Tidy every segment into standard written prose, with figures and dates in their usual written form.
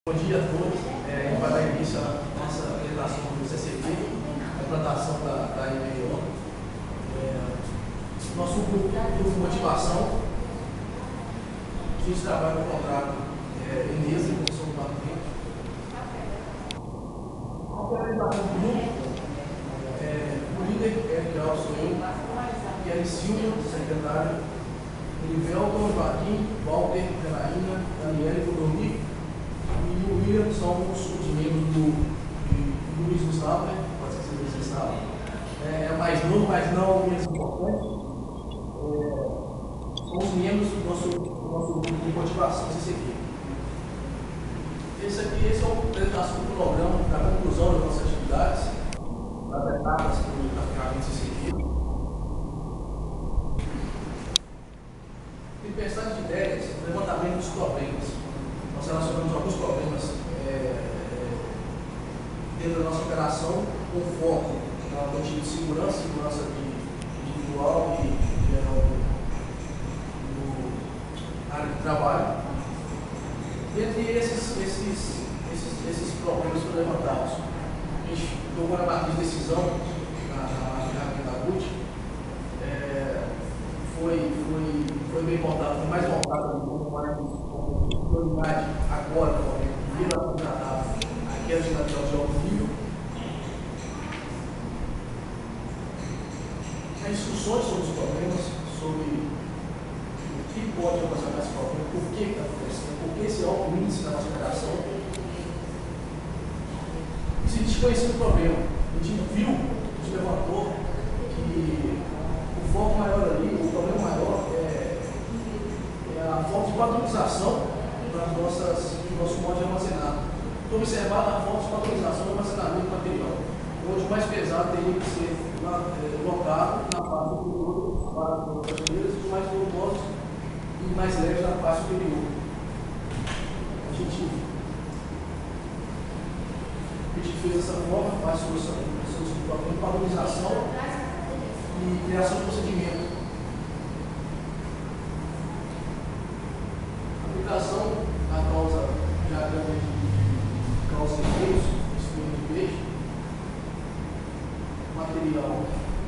Bom dia a todos. A gente vai dar início à nossa apresentação do CCP, a implantação da IMEO. Nosso grupo de motivação, a gente trabalha no contrato Inês e Comissão do Pagamento. A apresentação do grupo, o líder que sou eu, Kelly Silva, secretário, Elivelton, Joaquim, Walter, Canaína, Daniela e Codorni. E o William somos os membros do Luiz Gustavo, né? Pode ser Luiz Gustavo. É mais novo, mas não menos importante. Somos membros do nosso grupo de motivação CCQ. Esse é a apresentação do programa, da conclusão das nossas atividades, das etapas da ferramenta CCQ. Tempestade de ideias, levantamento dos problemas. Nós relacionamos alguns problemas dentro da nossa operação com foco na rotina de segurança individual e geral na área de trabalho. Dentre esses problemas que foram levantados, a gente tomou a matriz de decisão na ferramenta GUT. Foi bem montado, foi mais montado com mais prioridade agora, primeiro a contratar aquela de alto nível. As instruções sobre os problemas, sobre o que pode ocasionar esse problema, por que está acontecendo, por que esse alto índice da nossa operação. E se a gente conhecer o problema, a gente viu, a gente levantou que o foco maior ali, o problema maior é a falta de padronização do nosso modo de armazenar. Foi observada a falta de padronização do armazenamento do material, onde o mais pesado teria que ser locado na parte superior para as prateleiras e os mais volumosos e mais leves na parte superior. A gente fez dessa forma, faz solução de padronização e criação de procedimento. Aplicação da causa diagrama de causa e efeitos, estudo de peixe, material,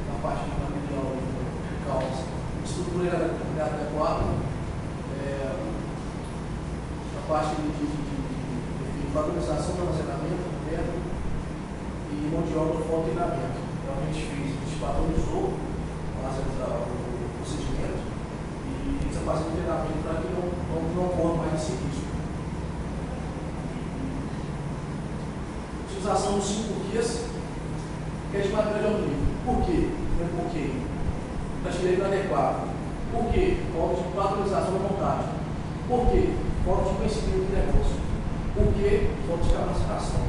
na parte de material de causa, estrutura adequada, a parte de padronização do armazenamento interno e mão de obra para o treinamento. Então a gente padronizou o procedimento e precisa fazer um treinamento para que não ocorra mais esse risco. Utilização dos 5 porquês, que é de material de alto nível. Por quê? Porque prateleira inadequada. Por quê? Falta de padronização da montagem. Por quê? Falta de conhecimento do negócio. Por quê? Falta de capacitação.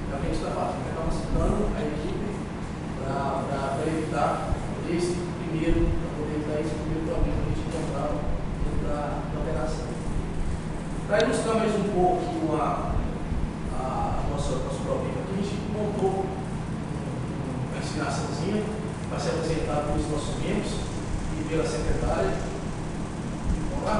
Então a gente está capacitando a equipe para evitar esse primeiro problema que a gente encontrava dentro da operação. Para ilustrar mais um pouco nosso problema aqui, a gente montou uma ensinaçãozinha para ser apresentada pelos nossos membros e pela secretária. Vamos lá?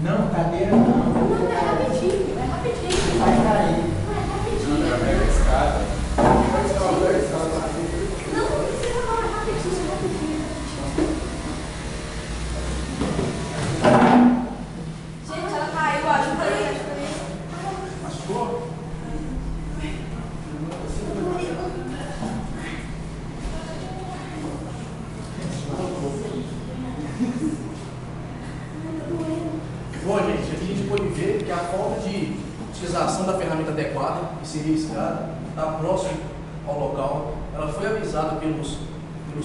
Não, cadeira não. Não, é rapidinho. Vai cair. Não, é rapidinho. Não, é escada. Não precisa não, é rapidinho. Gente, ela caiu, ó, ajuda aí. Machucou? Doendo. Bom, gente, aqui a gente pode ver que a falta de utilização da ferramenta adequada, que seria a escada, está próximo ao local. Ela foi avisada pelos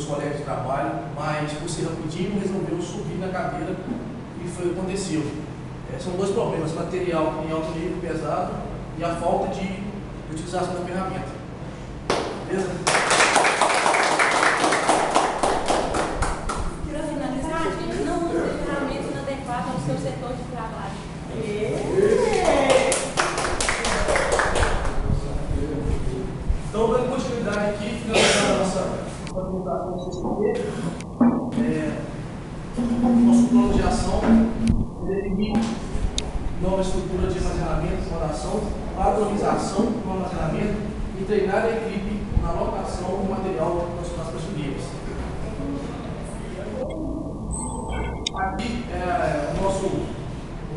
colegas de trabalho, mas por ser rapidinho resolveu subir na cadeira e foi o que aconteceu. São dois problemas: material em alto nível pesado e a falta de utilização da ferramenta. Beleza? Para finalizar, a gente não usa ferramenta inadequada ao seu setor de trabalho. Então, dando continuidade aqui, finalizando a nossa apresentação do CCP, nosso plano de ação definir nova estrutura de armazenamento e exploração, padronização do armazenamento e treinar a equipe na alocação do material nas prateleiras. Aqui é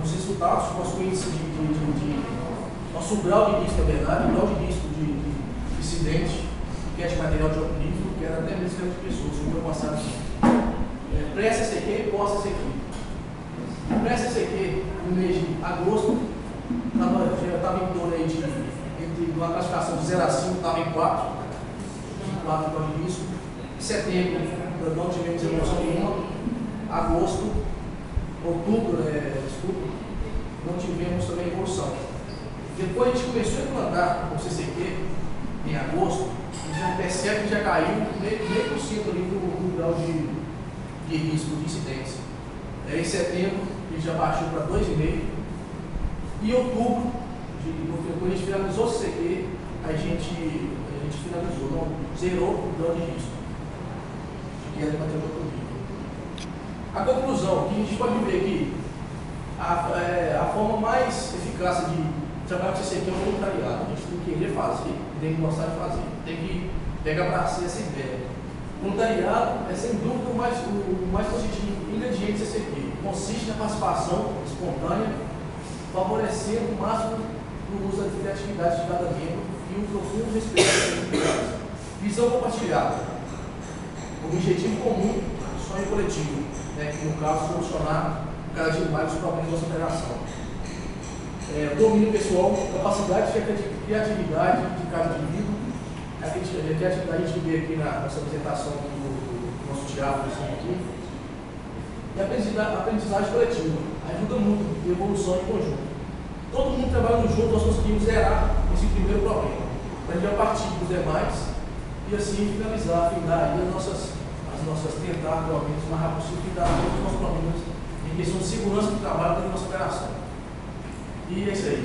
os resultados, nosso índice nosso grau de risco, na verdade, grau de risco de incidente, que é de material de alto nível, que era até mesmo de pessoas, no meu passado. Pré-CCQ e pós-CCQ. Pré-CCQ, no mês de agosto, já estava em torno aí entre uma classificação de 0 a 5, estava em 4 grau de risco. Em setembro, não tivemos evolução nenhuma. Agosto, outubro, não tivemos também evolução. Depois a gente começou a implantar o CCQ em agosto, a gente já percebe que já caiu meio por cento ali no grau de risco de incidência. Em setembro, ele já baixou para 2,5. E em outubro, quando a gente finalizou o CCQ, a gente finalizou, não, zerou o grau de risco. Que era para ter outro nível. A conclusão, que a gente pode ver que a forma mais eficaz de trabalhar com CCQ é o voluntariado. A gente tem que querer fazer, tem que gostar de fazer, tem que pegar para si essa ideia. O voluntariado é sem dúvida o mais positivo ingrediente do CCQ. Consiste na participação espontânea, favorecendo o máximo o uso das criatividades de cada membro e o profundo respeito às atividades. Visão compartilhada. Objetivo comum, sonho coletivo, que no caso solucionar cada dia mais os problemas da nossa operação. Domínio pessoal, capacidade de criatividade de cada indivíduo. A criatividade a gente vê aqui na nossa apresentação do nosso teatro aqui. E a aprendizagem coletiva ajuda muito a evolução em conjunto. Todo mundo trabalhando junto, nós conseguimos zerar esse primeiro problema. A gente vai partir dos demais e assim finalizar, afindar aí as nossas tentar, pelo menos, o mais rápido possível, findar todos os nossos problemas em questão de segurança do trabalho da nossa operação. E é isso aí.